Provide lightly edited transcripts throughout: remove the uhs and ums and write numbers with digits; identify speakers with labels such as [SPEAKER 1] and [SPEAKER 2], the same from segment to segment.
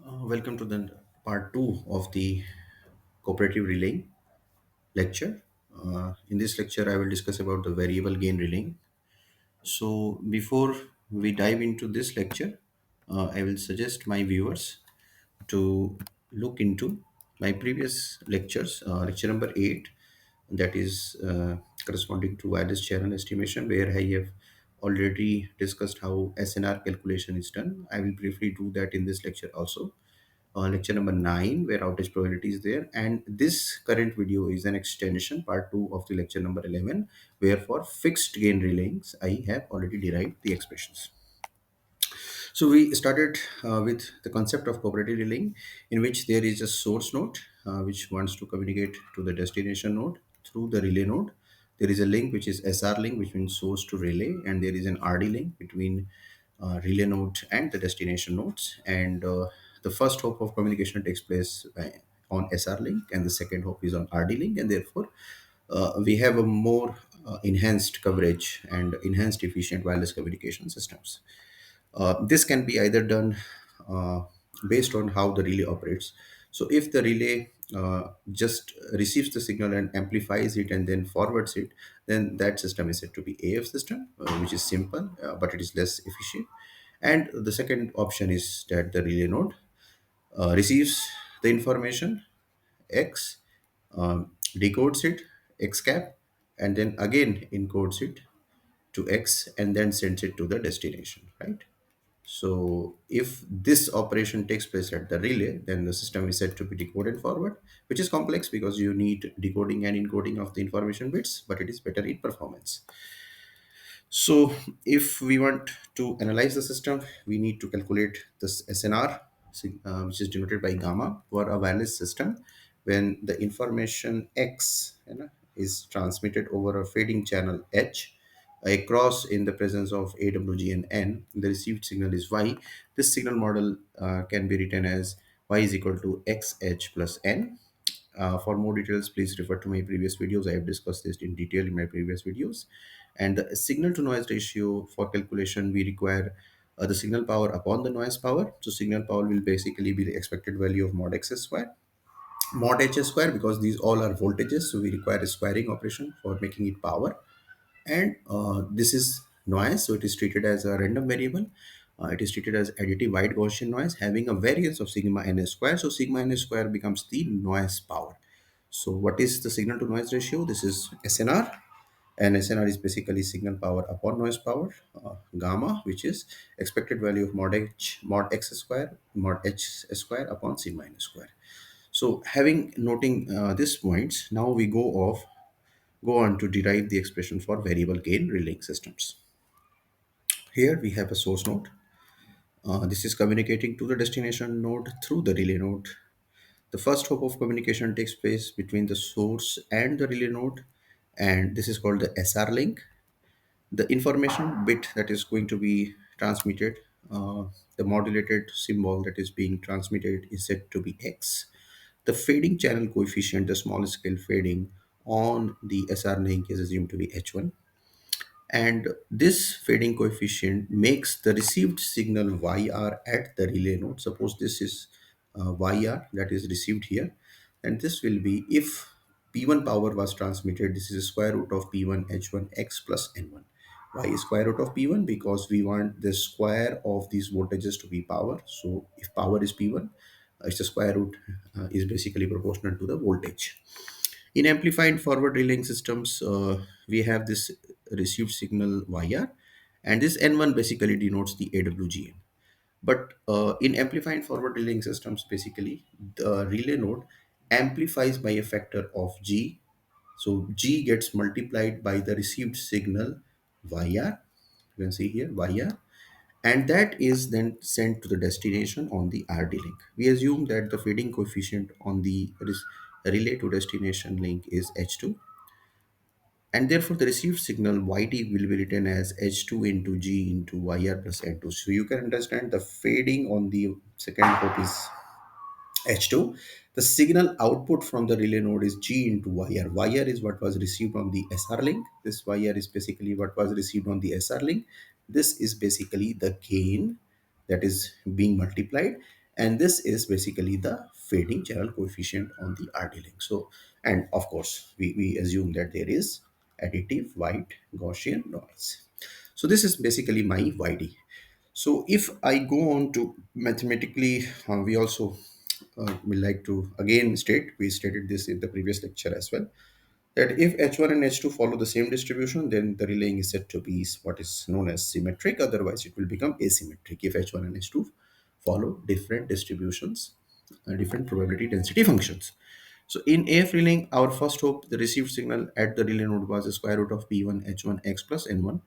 [SPEAKER 1] Welcome to the part two of the cooperative relaying lecture. In this lecture, I will discuss about the variable gain relaying. So, before we dive into this lecture, I will suggest my viewers to look into my previous lectures, lecture number 8, that is corresponding to wireless channel estimation, where I have already discussed how SNR calculation is done. I will briefly do that in this lecture also. Lecture number 9, where outage probability is there, and this current video is an extension, part 2 of the lecture number 11, where for fixed gain relayings I have already derived the expressions. So we started with the concept of cooperative relaying, in which there is a source node which wants to communicate to the destination node through the relay node. There is a link which is SR link between source to relay, and there is an RD link between relay node and the destination nodes. And the first hop of communication takes place on SR link, and the second hop is on RD link, and therefore we have a more enhanced coverage and enhanced efficient wireless communication systems. This can be either done uh, based on how the relay operates. So if the relay just receives the signal and amplifies it and then forwards it, then that system is said to be AF system, which is simple, but it is less efficient. And the second option is that the relay node receives the information X, decodes it X cap, and then again encodes it to X and then sends it to the destination, right? So if this operation takes place at the relay, then the system is said to be decoded forward, which is complex because you need decoding and encoding of the information bits, but it is better in performance. So if we want to analyze the system, we need to calculate this SNR, which is denoted by gamma, for a wireless system when the information X, is transmitted over a fading channel H across in the presence of AWG and N. The received signal is Y. This signal model can be written as Y is equal to XH plus N. For more details, please refer to my previous videos. I have discussed this in detail in my previous videos. And the signal to noise ratio for calculation, we require the signal power upon the noise power. So signal power will basically be the expected value of mod x square, mod h square, because these all are voltages. So we require a squaring operation for making it power. And this is noise, so it is treated as a random variable. It is treated as additive white Gaussian noise having a variance of sigma n square. So sigma n square becomes the noise power. So what is the signal to noise ratio? This is SNR, and SNR is basically signal power upon noise power, gamma, which is expected value of mod x square mod h square upon sigma n square. So having noting these points, now we go on to derive the expression for variable gain relaying systems. Here we have a source node. This is communicating to the destination node through the relay node. The first hop of communication takes place between the source and the relay node, and this is called the SR link. The information bit that is going to be transmitted, the modulated symbol that is being transmitted, is said to be X. The fading channel coefficient, the small scale fading on the SR link, is assumed to be H1. And this fading coefficient makes the received signal YR at the relay node. Suppose this is YR that is received here, and this will be, if P1 power was transmitted, this is square root of P1 H1 X plus N1. Why is square root of P1? Because we want the square of these voltages to be power. So if power is P1, it's the square root is basically proportional to the voltage. In amplified forward relaying systems, we have this received signal YR, and this N1 basically denotes the AWGN. But in amplified forward relaying systems, basically the relay node amplifies by a factor of G. So G gets multiplied by the received signal YR. You can see here YR, and that is then sent to the destination on the RD link. We assume that the fading coefficient on the relay to destination link is H2, and therefore the received signal YT will be written as H2 into G into YR plus N2. So you can understand the fading on the second hop is H2. The signal output from the relay node is G into YR. YR is what was received on the SR link. This YR is basically what was received on the SR link. This is basically the gain that is being multiplied. And this is basically the fading channel coefficient on the RD link. So, and of course, we assume that there is additive white Gaussian noise. So this is basically my YD. So if I go on to mathematically, we also will like to again state, we stated this in the previous lecture as well, that if H1 and H2 follow the same distribution, then the relaying is said to be what is known as symmetric. Otherwise, it will become asymmetric if H1 and H2 follow different distributions, different probability density functions. So in AF relaying, our first hope, the received signal at the relay node was the square root of P1 H1 X plus N1,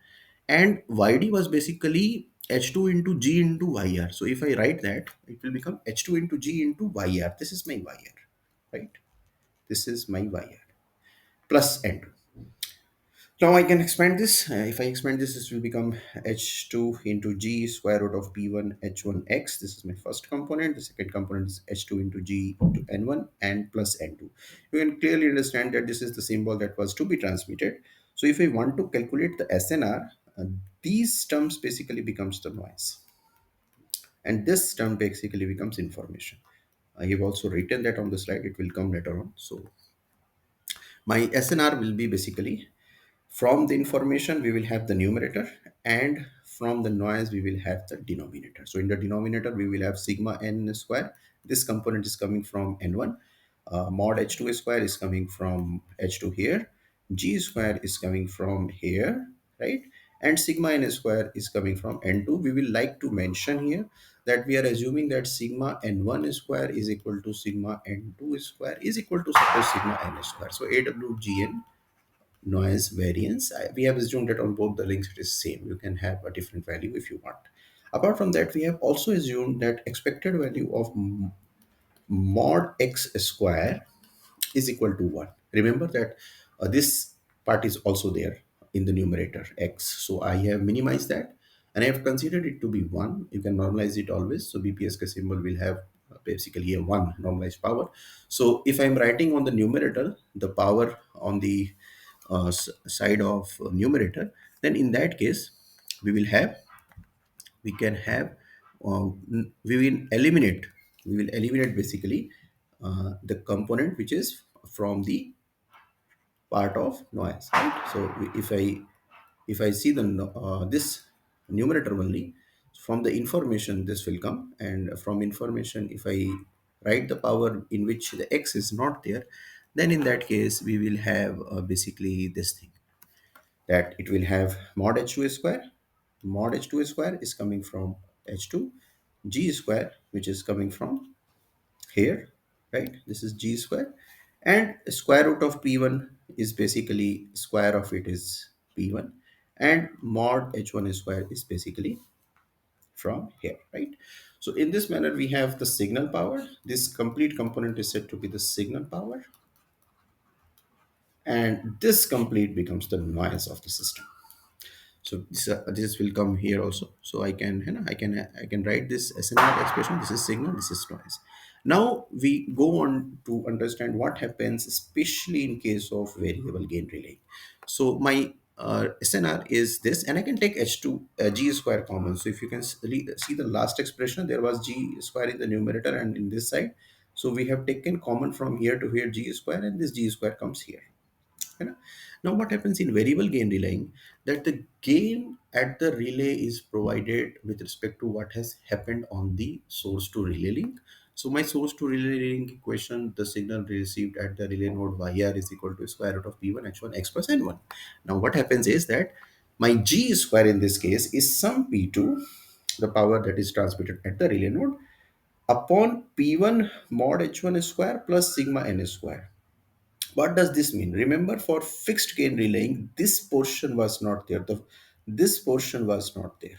[SPEAKER 1] and YD was basically H2 into G into YR. So if I write that, it will become H2 into G into YR. This is my YR, right? This is my YR plus N2. Now I can expand this. If I expand this, this will become h2 into g square root of p1 h1x. This is my first component. The second component is h2 into g into n1 and plus n2. You can clearly understand that this is the symbol that was to be transmitted. So if I want to calculate the SNR, these terms basically becomes the noise. And this term basically becomes information. I have also written that on the slide. It will come later on. So my SNR will be basically, from the information, we will have the numerator, and from the noise, we will have the denominator. So in the denominator, we will have sigma n square. This component is coming from n1. Mod h2 square is coming from h2 here. G square is coming from here, right? And sigma n square is coming from n2. We will like to mention here that we are assuming that sigma n1 square is equal to sigma n2 square is equal to suppose sigma n square. So AWGN noise variance, we have assumed that on both the links it is same. You can have a different value if you want. Apart from that, we have also assumed that expected value of mod x square is equal to 1. Remember that this part is also there in the numerator x. So I have minimized that and I have considered it to be 1. You can normalize it always. So BPSK symbol will have basically a 1 normalized power. So if I'm writing on the numerator, the power on the side of numerator, then in that case, we will have, we can have, we will eliminate basically the component which is from the part of noise, right? So if I see the this numerator only, from the information this will come, and from information if I write the power in which the x is not there, then in that case we will have basically this thing, that it will have mod h2 square. Mod h2 square is coming from h2, g square which is coming from here, right? This is g square, and square root of p1 is basically square of it is p1, and mod h1 square is basically from here, right? So in this manner we have the signal power. This complete component is said to be the signal power, and this complete becomes the noise of the system. So this will come here also. So I can, you know, I can write this SNR expression. This is signal, this is noise. Now we go on to understand what happens, especially in case of variable gain relay. So my SNR is this, and I can take h2 g square common. So if you can see the last expression, there was g square in the numerator and in this side. So we have taken common from here to here g square, and this g square comes here. है ना? Now what happens in variable gain relaying, that the gain at the relay is provided with respect to what has happened on the source to relay link. So my source to relay link equation, the signal received at the relay node YR is equal to square root of P1 H1 X plus N1. Now what happens is that my G square in this case is some P2, the power that is transmitted at the relay node, upon P1 mod H1 square plus sigma N square. What does this mean? Remember, for fixed gain relaying, this portion was not there. This portion was not there.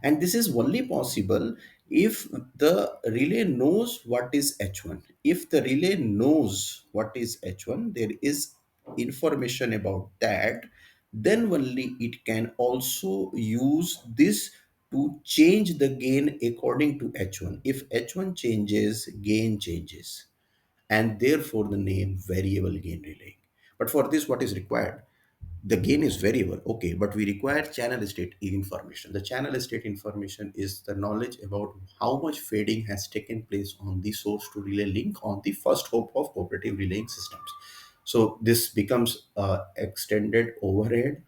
[SPEAKER 1] And this is only possible if the relay knows what is H1. If the relay knows what is H1, there is information about that, then only it can also use this to change the gain according to H1. If H1 changes, gain changes, and therefore the name variable gain relay. But for this, what is required? The gain is variable, okay, but we require channel state information. The channel state information is the knowledge about how much fading has taken place on the source to relay link on the first hop of cooperative relaying systems. So this becomes extended overhead,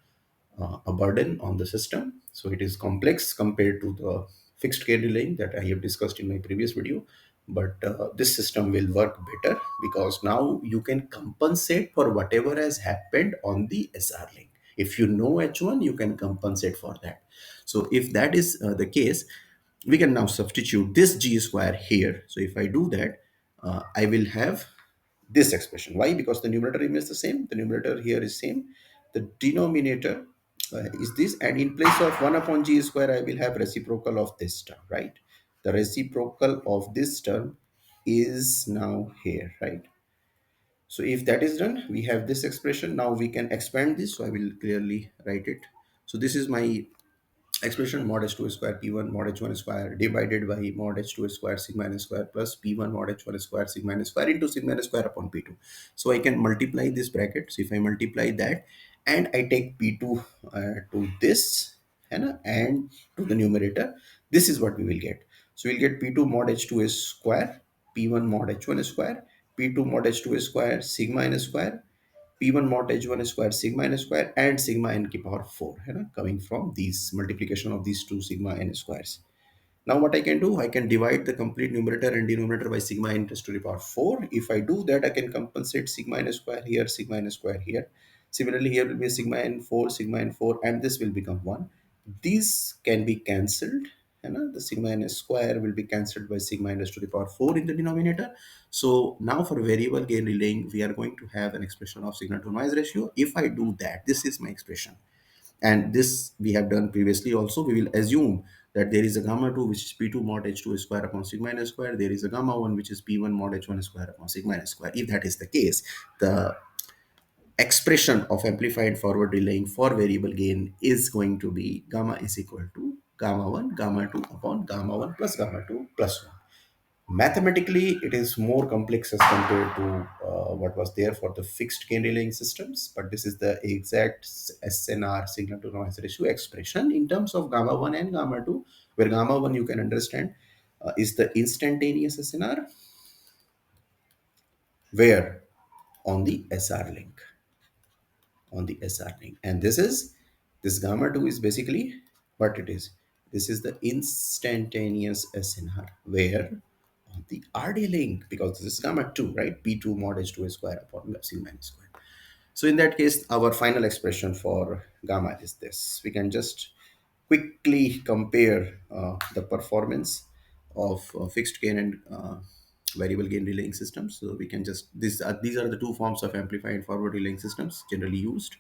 [SPEAKER 1] a burden on the system. So it is complex compared to the fixed care relaying that I have discussed in my previous video. But this system will work better because now you can compensate for whatever has happened on the SR link. If you know H1, you can compensate for that. So if that is the case, we can now substitute this G square here. So if I do that, I will have this expression. Why? Because the numerator remains the same. The numerator here is same. The denominator is this, and in place of 1 upon G square, I will have reciprocal of this term, right? The reciprocal of this term is now here, right? So if that is done, we have this expression. Now we can expand this. So I will clearly write it. So this is my expression: mod h2 square p1 mod h1 square divided by mod h2 square sigma n square plus p1 mod h1 square sigma n square into sigma n square upon p2. So I can multiply this bracket. So if I multiply that and I take p2 to this and to the numerator, this is what we will get. So we'll get p2 mod h2 square, p1 mod h1 square, p2 mod h2 square sigma n square, p1 mod h1 square sigma n square, and sigma n की power 4 है ना, coming from these multiplication of these two sigma n squares. Now what I can do, I can divide the complete numerator and denominator by sigma n raised to the power 4. If I do that, I can compensate sigma n square here, sigma n square here. Similarly, here will be sigma n 4, and this will become 1. These can be cancelled. The sigma n square will be cancelled by sigma n raised to the power 4 in the denominator. So now for variable gain relaying, we are going to have an expression of signal to noise ratio. If I do that, this is my expression, and this we have done previously also. We will assume that there is a gamma 2 which is p2 mod h2 square upon sigma n square. There is a gamma 1 which is p1 mod h1 square upon sigma n square. If that is the case, the expression of amplified forward relaying for variable gain is going to be gamma is equal to gamma 1 gamma 2 upon gamma 1 plus gamma 2 plus 1. Mathematically, it is more complex as compared to what was there for the fixed gain relaying systems, but this is the exact SNR, signal to noise ratio expression, in terms of gamma 1 and gamma 2, where gamma 1 you can understand is the instantaneous SNR, where on the SR link, and this gamma 2 is basically what it is. This is the instantaneous SNR, where on the RD link, because this is gamma 2, right? P2 mod h2 square upon sigma n square. So in that case, our final expression for gamma is this. We can just quickly compare the performance of fixed gain and variable gain relaying systems. So we can just, these are the two forms of amplified forward relaying systems generally used.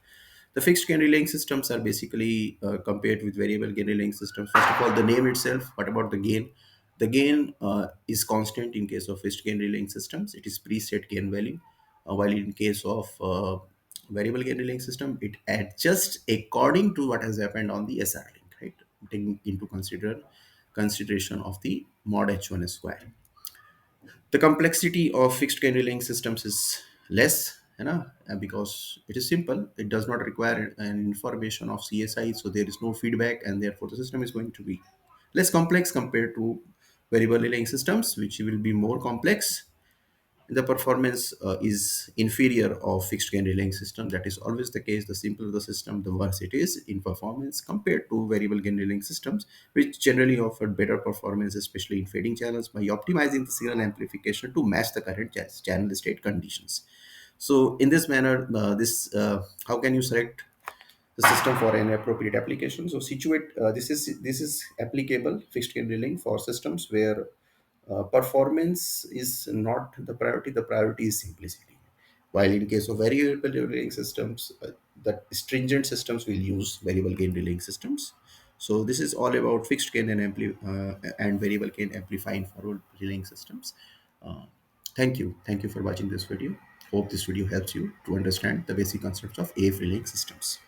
[SPEAKER 1] The fixed gain relaying systems are basically compared with variable gain relaying systems. First of all, the name itself. What about the gain? The gain is constant in case of fixed gain relaying systems. It is preset gain value. While in case of variable gain relaying system, it adjusts according to what has happened on the SR link, right? Taking into consideration of the mod h1 square. The complexity of fixed gain relaying systems is less, because it is simple. It does not require an information of CSI, so there is no feedback, and therefore the system is going to be less complex compared to variable relaying systems, which will be more complex. The performance is inferior of fixed gain relaying system. That is always the case. The simpler the system, the worse it is in performance compared to variable gain relaying systems, which generally offer better performance, especially in fading channels, by optimizing the signal amplification to match the current channel state conditions. So in this manner, how can you select the system for an appropriate application? So situate this is applicable fixed gain relaying for systems where performance is not the priority. The priority is simplicity. While in case of variable relaying systems, the stringent systems will use variable gain relaying systems. So this is all about fixed gain and variable gain amplifying forward relaying systems. Uh, thank you for watching this video. Hope this video helps you to understand the basic concepts of AF relaying systems.